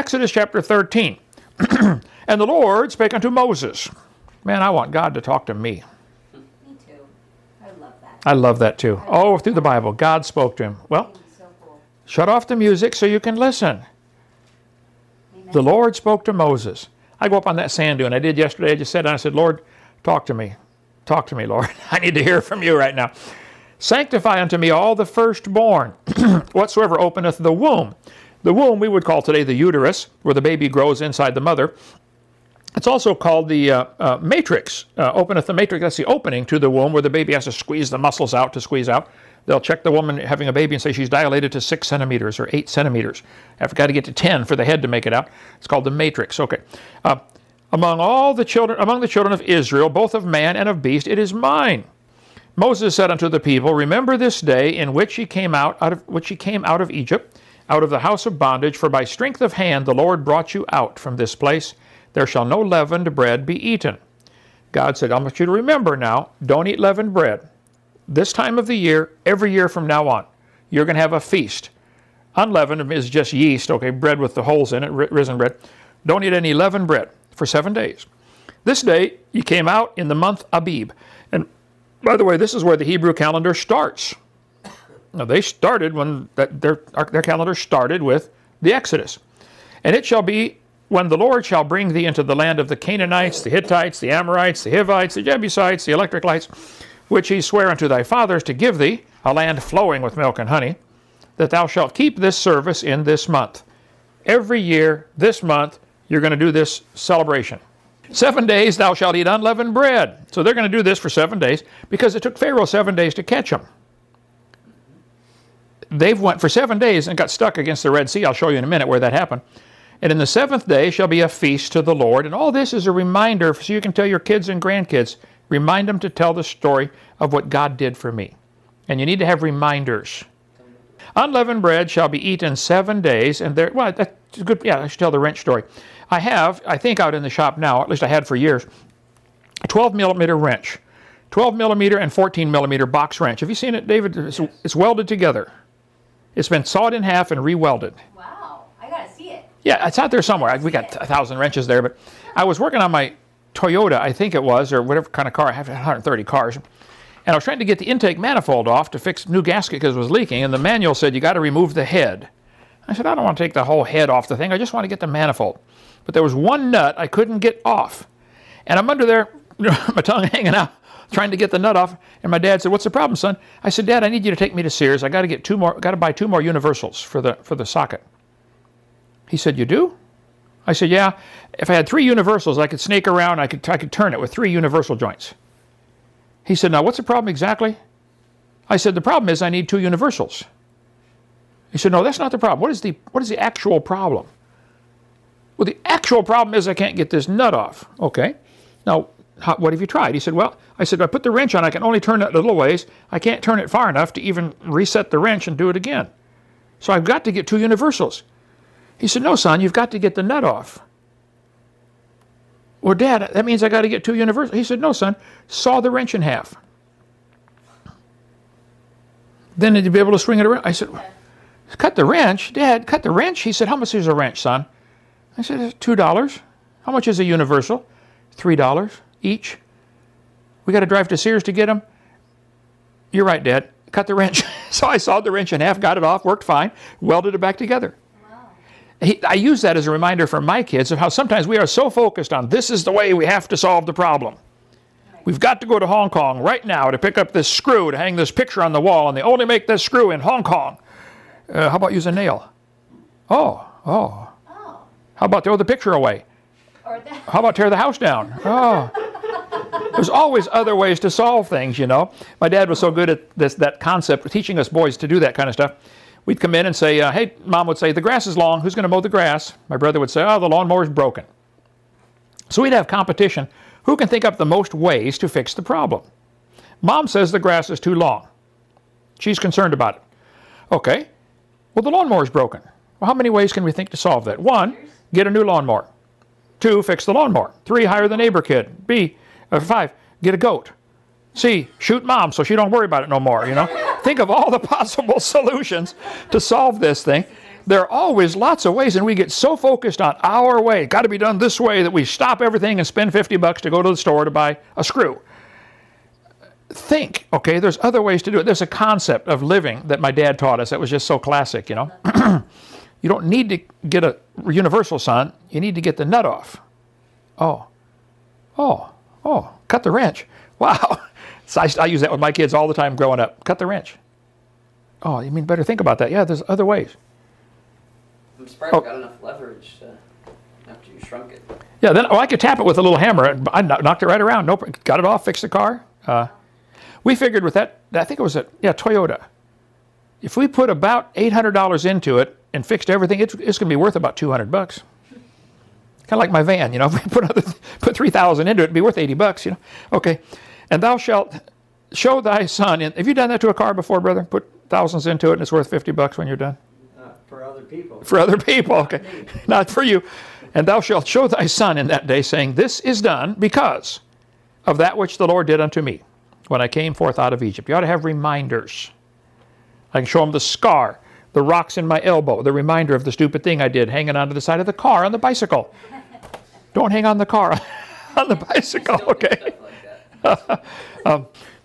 Exodus chapter 13. And the Lord spake unto Moses. Man, I want God to talk to me. Me too. I love that. I love that too. Oh, through the Bible, God spoke to him. Well, So cool. shut off the music so you can listen. Amen. The Lord spoke to Moses. I go up on that sand dune. I did yesterday. I just sat down and I said, Lord, talk to me. Talk to me, Lord. I need to hear from you right now. Sanctify unto me all the firstborn, whatsoever openeth the womb. The womb we would call today the uterus, where the baby grows inside the mother. It's also called the matrix. Openeth the matrix. That's the opening to the womb where the baby has to squeeze the muscles out to squeeze out. They'll check the woman having a baby and say she's dilated to 6 centimeters or 8 centimeters. I've got to get to 10 for the head to make it out. It's called the matrix. Okay. Among the children of Israel, both of man and of beast, it is mine. Moses said unto the people, remember this day in which ye came out of Egypt, out of the house of bondage, for by strength of hand the Lord brought you out from this place. There shall no leavened bread be eaten. God said, I want you to remember now, don't eat leavened bread. This time of the year, every year from now on, you're going to have a feast. Unleavened is just yeast, okay, bread with the holes in it, risen bread. Don't eat any leavened bread for 7 days. This day, you came out in the month Abib. And by the way, this is where the Hebrew calendar starts. Now, they started when their calendar started with the Exodus. And it shall be when the Lord shall bring thee into the land of the Canaanites, the Hittites, the Amorites, the Hivites, the Jebusites, the Electric which he sware unto thy fathers to give thee, a land flowing with milk and honey, that thou shalt keep this service in this month. Every year, this month, you're going to do this celebration. 7 days thou shalt eat unleavened bread. So they're going to do this for 7 days because it took Pharaoh 7 days to catch them. They went for 7 days and got stuck against the Red Sea. I'll show you in a minute where that happened. And in the 7th day shall be a feast to the Lord. And all this is a reminder so you can tell your kids and grandkids, remind them to tell the story of what God did for me. And you need to have reminders. Unleavened bread shall be eaten 7 days. And there, well, that's good. Yeah, I should tell the wrench story. I have, I think out in the shop now, at least I had for years, a 12-millimeter wrench. 12-millimeter and 14-millimeter box wrench. Have you seen it, David? It's welded together. It's been sawed in half and re-welded. Wow, I gotta see it. Yeah, it's out there somewhere. We got 1,000 wrenches there, but I was working on my Toyota, I think it was, or whatever kind of car. I have 130 cars. And I was trying to get the intake manifold off to fix new gasket because it was leaking, and the manual said you got to remove the head. I said, I don't want to take the whole head off the thing. I just want to get the manifold. But there was one nut I couldn't get off. And I'm under there, my tongue hanging out, trying to get the nut off. And my dad said, what's the problem, son? I said, Dad, I need you to take me to Sears. I got to get buy 2 more universals for the socket. He said, you do? I said, yeah. If I had 3 universals, I could snake around. I could turn it with 3 universal joints. He said, now what's the problem exactly? I said, the problem is I need 2 universals. He said, no, that's not the problem. What is the actual problem? Well, the actual problem is I can't get this nut off. Okay. Now, what have you tried? He said, well, I said, I put the wrench on. I can only turn it a little ways. I can't turn it far enough to even reset the wrench and do it again. So I've got to get 2 universals. He said, no, son, you've got to get the nut off. Well, Dad, that means I got to get 2 universals. He said, no, son, saw the wrench in half. Then did you be able to swing it around? I said, cut the wrench? Dad, cut the wrench? He said, how much is a wrench, son? I said, it's $2. How much is a universal? $3 each. We got to drive to Sears to get them? You're right, Dad. Cut the wrench. So I sawed the wrench in half, got it off, worked fine, welded it back together. Wow. I use that as a reminder for my kids of how sometimes we are so focused on this is the way we have to solve the problem. Right. We've got to go to Hong Kong right now to pick up this screw to hang this picture on the wall, and they only make this screw in Hong Kong. How about use a nail? Oh. How about throw the picture away? How about tear the house down? Oh. There's always other ways to solve things, you know. My dad was so good at that concept of teaching us boys to do that kind of stuff. We'd come in and say, hey, Mom would say, the grass is long. Who's going to mow the grass? My brother would say, oh, the lawnmower's broken. So we'd have competition. Who can think up the most ways to fix the problem? Mom says the grass is too long. She's concerned about it. Okay. Well, the lawnmower's broken. Well, how many ways can we think to solve that? 1, get a new lawnmower. 2, fix the lawnmower. 3, hire the neighbor kid. 5, get a goat. C, shoot Mom so she don't worry about it no more, you know. Think of all the possible solutions to solve this thing. There are always lots of ways, and we get so focused on our way. Got to be done this way, that we stop everything and spend $50 to go to the store to buy a screw. Think, okay, there's other ways to do it. There's a concept of living that my dad taught us that was just so classic, you know. You don't need to get a universal, son. You need to get the nut off. Oh, cut the wrench. Wow. So I use that with my kids all the time growing up. Cut the wrench. Oh, you mean better think about that. Yeah, there's other ways. I'm surprised I got enough leverage after you shrunk it. Yeah, then I could tap it with a little hammer. I knocked it right around. Nope, got it off, fixed the car. We figured with that, I think it was Toyota. If we put about $800 into it and fixed everything, it's going to be worth about $200. Kind of like my van, you know. If we put $3,000 into it, it'd be worth $80, you know. Okay, and thou shalt show thy son. Have you done that to a car before, brother? Put thousands into it and it's worth $50 when you're done? For other people. For other people, okay. Not for you. And thou shalt show thy son in that day, saying, this is done because of that which the Lord did unto me when I came forth out of Egypt. You ought to have reminders. I can show them the scar, the rocks in my elbow, the reminder of the stupid thing I did hanging onto the side of the car on the bicycle. Don't hang on the car, on the bicycle, okay?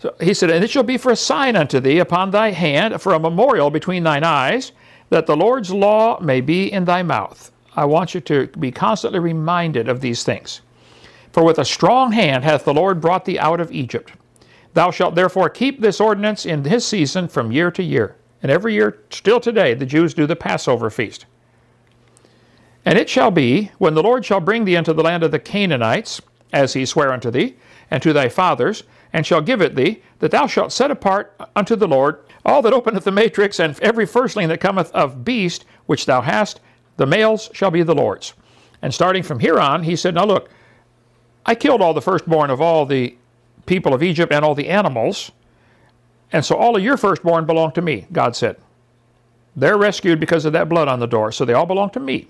So he said, and it shall be for a sign unto thee upon thy hand, for a memorial between thine eyes, that the Lord's law may be in thy mouth. I want you to be constantly reminded of these things. For with a strong hand hath the Lord brought thee out of Egypt. Thou shalt therefore keep this ordinance in his season from year to year. And every year, still today, the Jews do the Passover feast. And it shall be, when the Lord shall bring thee into the land of the Canaanites, as he sware unto thee, and to thy fathers, and shall give it thee, that thou shalt set apart unto the Lord all that openeth the matrix, and every firstling that cometh of beast which thou hast, the males shall be the Lord's. And starting from here on, he said, now look, I killed all the firstborn of all the people of Egypt and all the animals, and so all of your firstborn belong to me, God said. They're rescued because of that blood on the door, so they all belong to me.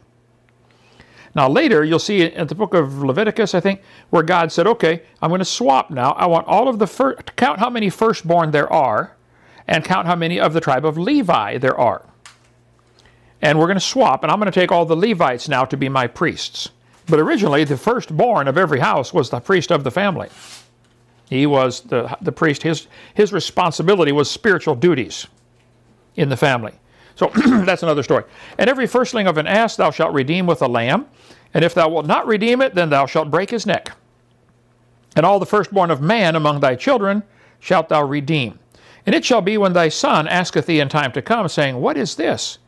Now later, you'll see in the book of Leviticus, I think, where God said, okay, I'm going to swap now. I want all of the count how many firstborn there are, and count how many of the tribe of Levi there are. And we're going to swap, and I'm going to take all the Levites now to be my priests. But originally, the firstborn of every house was the priest of the family. He was the priest. His responsibility was spiritual duties in the family. So that's another story. And every firstling of an ass thou shalt redeem with a lamb, and if thou wilt not redeem it, then thou shalt break his neck. And all the firstborn of man among thy children shalt thou redeem. And it shall be when thy son asketh thee in time to come, saying, what is this?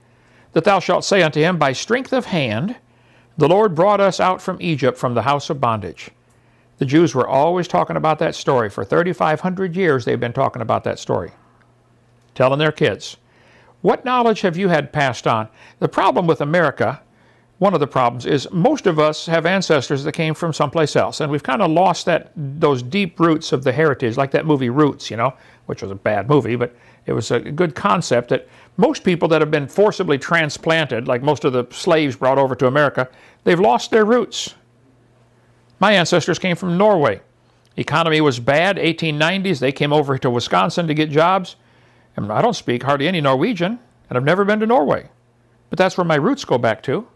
That thou shalt say unto him, by strength of hand, the Lord brought us out from Egypt, from the house of bondage. The Jews were always talking about that story. For 3,500 years, they've been talking about that story, telling their kids. What knowledge have you had passed on? The problem with America, one of the problems, is most of us have ancestors that came from someplace else, and we've kind of lost those deep roots of the heritage, like that movie Roots, you know, which was a bad movie, but it was a good concept that most people that have been forcibly transplanted, like most of the slaves brought over to America, they've lost their roots. My ancestors came from Norway. Economy was bad, 1890s. They came over to Wisconsin to get jobs. And I don't speak hardly any Norwegian, and I've never been to Norway. But that's where my roots go back to.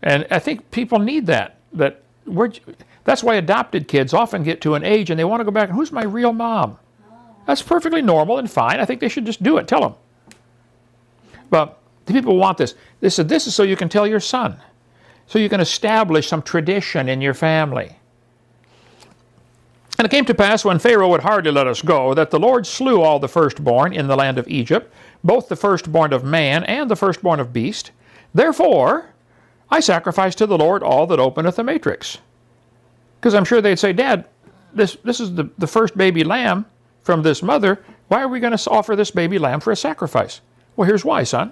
And I think people need that. That's why adopted kids often get to an age and they want to go back, and who's my real mom? That's perfectly normal and fine. I think they should just do it. Tell them. But the people want this. They said, this is so you can tell your son. So you can establish some tradition in your family. And it came to pass, when Pharaoh would hardly let us go, that the Lord slew all the firstborn in the land of Egypt, both the firstborn of man and the firstborn of beast. Therefore, I sacrifice to the Lord all that openeth the matrix. Because I'm sure they'd say, Dad, this is the first baby lamb from this mother. Why are we going to offer this baby lamb for a sacrifice? Well, here's why, son.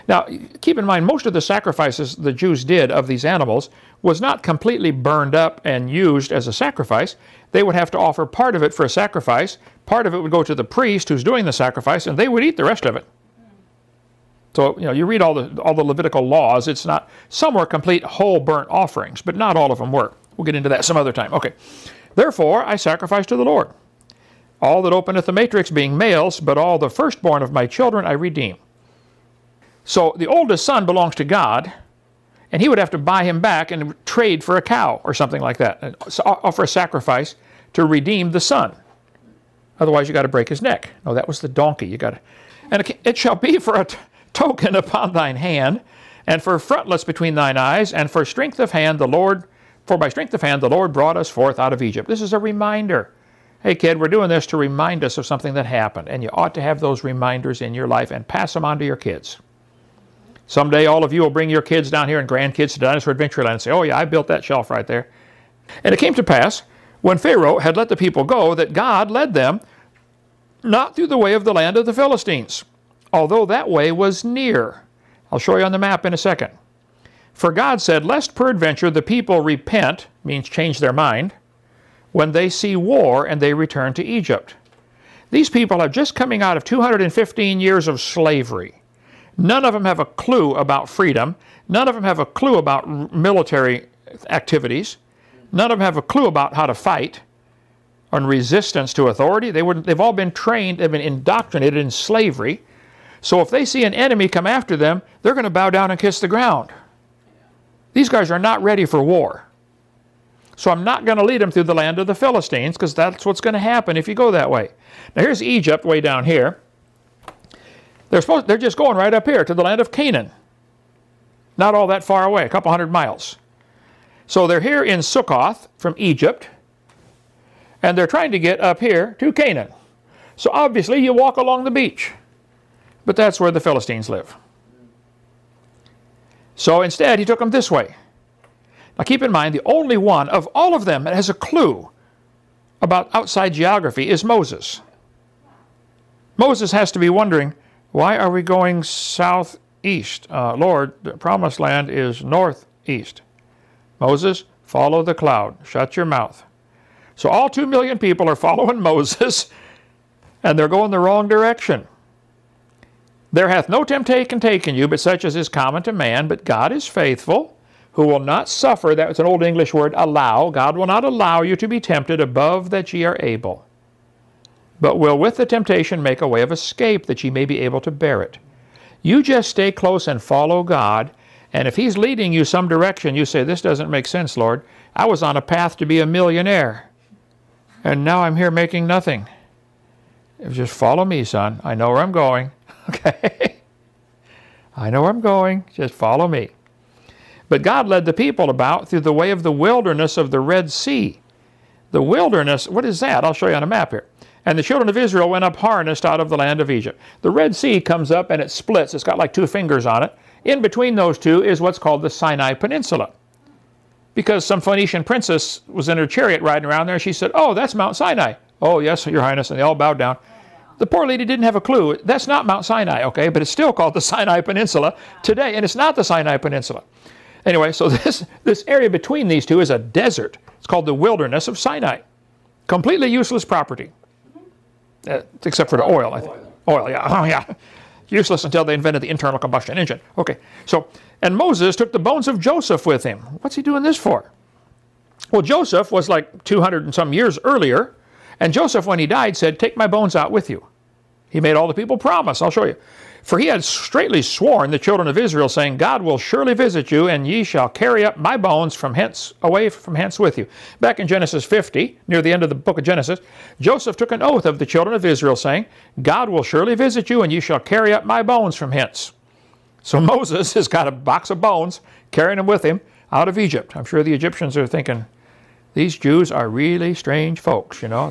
Now, keep in mind, most of the sacrifices the Jews did of these animals was not completely burned up and used as a sacrifice. They would have to offer part of it for a sacrifice. Part of it would go to the priest who's doing the sacrifice, and they would eat the rest of it. So, you know, you read all the Levitical laws. It's not, some were complete whole burnt offerings, but not all of them were. We'll get into that some other time. Okay. Therefore, I sacrifice to the Lord all that openeth the matrix, being males, but all the firstborn of my children I redeem. So the oldest son belongs to God, and he would have to buy him back and trade for a cow or something like that, offer a sacrifice to redeem the son. Otherwise, you got to break his neck. No, that was the donkey. You got to, and it shall be for a token upon thine hand, and for frontlets between thine eyes, and for strength of hand the Lord. For by strength of hand the Lord brought us forth out of Egypt. This is a reminder. Hey kid, we're doing this to remind us of something that happened, and you ought to have those reminders in your life and pass them on to your kids. Someday all of you will bring your kids down here and grandkids to Dinosaur Adventureland and say, oh yeah, I built that shelf right there. And it came to pass, when Pharaoh had let the people go, that God led them not through the way of the land of the Philistines, although that way was near. I'll show you on the map in a second. For God said, lest peradventure the people repent, means change their mind, when they see war and they return to Egypt. These people are just coming out of 215 years of slavery. None of them have a clue about freedom. None of them have a clue about military activities. None of them have a clue about how to fight on resistance to authority. They've all been trained, they've been indoctrinated in slavery. So if they see an enemy come after them, they're going to bow down and kiss the ground. These guys are not ready for war. So I'm not going to lead them through the land of the Philistines, because that's what's going to happen if you go that way. Now here's Egypt way down here. They're just going right up here to the land of Canaan. Not all that far away, a couple 100 miles. So they're here in Sukkoth from Egypt, and they're trying to get up here to Canaan. So obviously you walk along the beach, but that's where the Philistines live. So instead, he took them this way. Now keep in mind, the only one of all of them that has a clue about outside geography is Moses. Moses has to be wondering, why are we going southeast? Lord, the promised land is northeast. Moses, follow the cloud. Shut your mouth. So all 2 million people are following Moses, and they're going the wrong direction. There hath no temptation taken you, but such as is common to man. But God is faithful, who will not suffer, that's an old English word, allow. God will not allow you to be tempted above that ye are able, but will with the temptation make a way of escape, that ye may be able to bear it. You just stay close and follow God, and if he's leading you some direction, you say, this doesn't make sense, Lord. I was on a path to be a millionaire, and now I'm here making nothing. Just follow me, son. I know where I'm going. Okay? I know where I'm going. Just follow me. But God led the people about through the way of the wilderness of the Red Sea. The wilderness, what is that? I'll show you on a map here. And the children of Israel went up harnessed out of the land of Egypt. The Red Sea comes up and it splits. It's got like 2 fingers on it. In between those two is what's called the Sinai Peninsula. Because some Phoenician princess was in her chariot riding around there. She said, oh, that's Mount Sinai. Oh, yes, Your Highness. And they all bowed down. The poor lady didn't have a clue. That's not Mount Sinai, okay? But it's still called the Sinai Peninsula today, and it's not the Sinai Peninsula. Anyway, so this area between these two is a desert. It's called the wilderness of Sinai. Completely useless property. Except for the oil, I think. Oil, yeah. Oh, yeah. Useless until they invented the internal combustion engine. Okay, so, and Moses took the bones of Joseph with him. What's he doing this for? Well, Joseph was like 200 and some years earlier, and Joseph, when he died, said, take my bones out with you. He made all the people promise. I'll show you. For he had straitly sworn the children of Israel, saying, God will surely visit you, and ye shall carry up my bones from hence, away from hence with you. Back in Genesis 50, near the end of the book of Genesis, Joseph took an oath of the children of Israel, saying, God will surely visit you, and ye shall carry up my bones from hence. So Moses has got a box of bones, carrying them with him out of Egypt. I'm sure the Egyptians are thinking, these Jews are really strange folks, you know.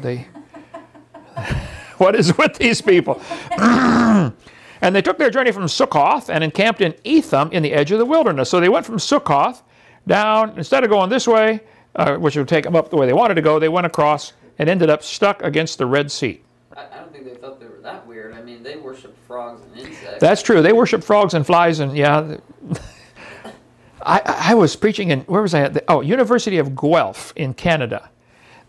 What is with these people? And they took their journey from Sukkoth and encamped in Etham in the edge of the wilderness. So they went from Sukkoth down, instead of going this way, which would take them up the way they wanted to go, they went across and ended up stuck against the Red Sea. I don't think they thought they were that weird. I mean, they worship frogs and insects. That's true. They worship frogs and flies, and yeah. I was preaching in, where was I at? University of Guelph in Canada.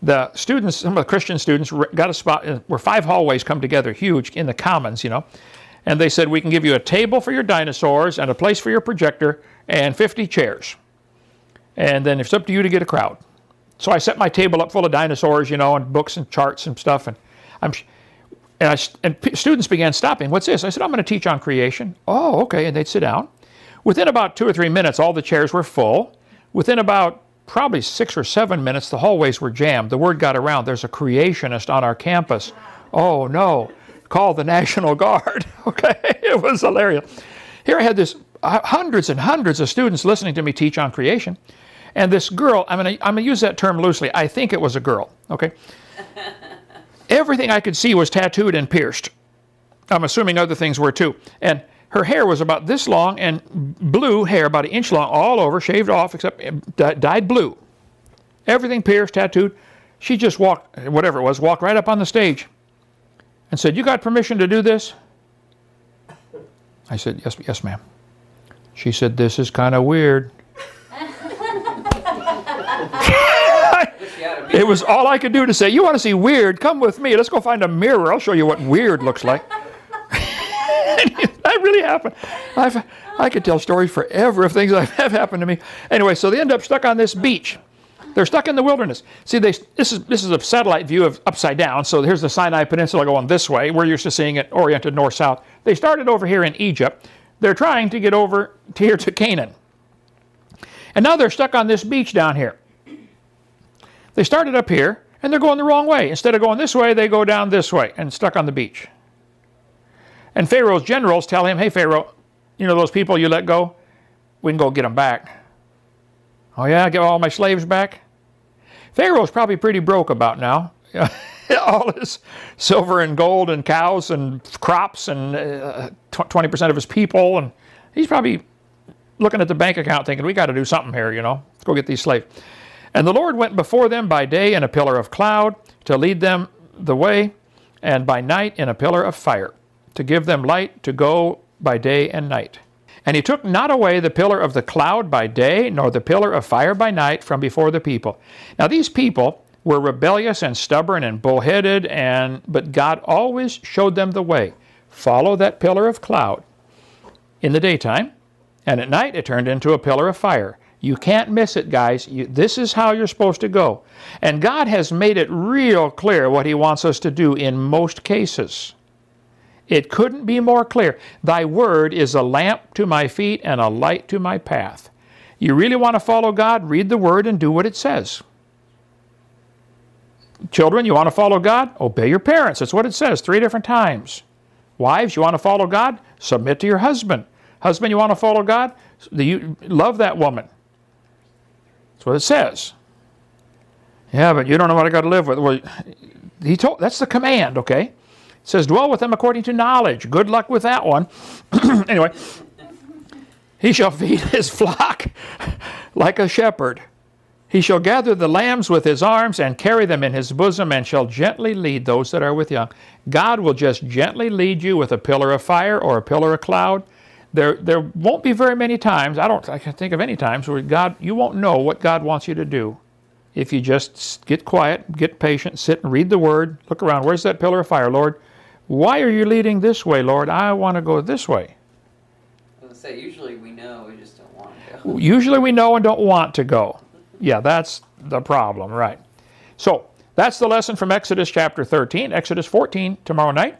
The students, some of the Christian students, got a spot where 5 hallways come together, huge, in the commons, you know. And they said, we can give you a table for your dinosaurs and a place for your projector and 50 chairs. And then it's up to you to get a crowd. So I set my table up full of dinosaurs, you know, and books and charts and stuff. And And students began stopping. What's this? I said, I'm going to teach on creation. Oh, okay. And they'd sit down. Within about 2 or 3 minutes, all the chairs were full. Within about probably 6 or 7 minutes, the hallways were jammed. The word got around, there's a creationist on our campus. Oh, no. Call the National Guard. Okay? It was hilarious. Here I had this hundreds and hundreds of students listening to me teach on creation. And this girl, I'm going to use that term loosely. I think it was a girl. Okay? Everything I could see was tattooed and pierced. I'm assuming other things were too. And her hair was about this long, and blue hair, about 1 inch long, all over, shaved off, except dyed blue. Everything pierced, tattooed. She just walked, whatever it was, walked right up on the stage and said, "You got permission to do this?" I said, yes, ma'am. She said, "This is kind of weird." It was all I could do to say, "You want to see weird? Come with me. Let's go find a mirror. I'll show you what weird looks like." That really happened. I could tell stories forever of things that have happened to me. Anyway, so they end up stuck on this beach. They're stuck in the wilderness. See, this is a satellite view of upside down. So here's the Sinai Peninsula going this way. We're used to seeing it oriented north-south. They started over here in Egypt. They're trying to get over to here to Canaan. And now they're stuck on this beach down here. They started up here, and they're going the wrong way. Instead of going this way, they go down this way and stuck on the beach. And Pharaoh's generals tell him, "Hey, Pharaoh, you know those people you let go? We can go get them back." "Oh, yeah, get all my slaves back?" Pharaoh's probably pretty broke about now. All his silver and gold and cows and crops and 20% of his people. And he's probably looking at the bank account thinking, we got to do something here, you know. Let's go get these slaves. "And the Lord went before them by day in a pillar of cloud to lead them the way, and by night in a pillar of fire, to give them light to go by day and night. And he took not away the pillar of the cloud by day, nor the pillar of fire by night from before the people." Now these people were rebellious and stubborn and bullheaded, but God always showed them the way. Follow that pillar of cloud in the daytime, and at night it turned into a pillar of fire. You can't miss it, guys. This is how you're supposed to go. And God has made it real clear what he wants us to do in most cases. It couldn't be more clear. "Thy word is a lamp to my feet and a light to my path." You really want to follow God? Read the word and do what it says. Children, you want to follow God? Obey your parents. That's what it says 3 different times. Wives, you want to follow God? Submit to your husband. Husband, you want to follow God? You love that woman. That's what it says. "Yeah, but you don't know what I got to live with." Well, that's the command, okay? It says, "Dwell with them according to knowledge." Good luck with that one. Anyway, "He shall feed his flock like a shepherd. He shall gather the lambs with his arms and carry them in his bosom, and shall gently lead those that are with young." God will just gently lead you with a pillar of fire or a pillar of cloud. There won't be very many times, I can think of any times, where you won't know what God wants you to do. If you just get quiet, get patient, sit and read the word, look around. Where's that pillar of fire, Lord? Why are you leading this way, Lord? I want to go this way. I was going to say, usually we know, we just don't want to go. Usually we know and don't want to go. Yeah, that's the problem, right? So that's the lesson from Exodus chapter 13. Exodus 14 tomorrow night.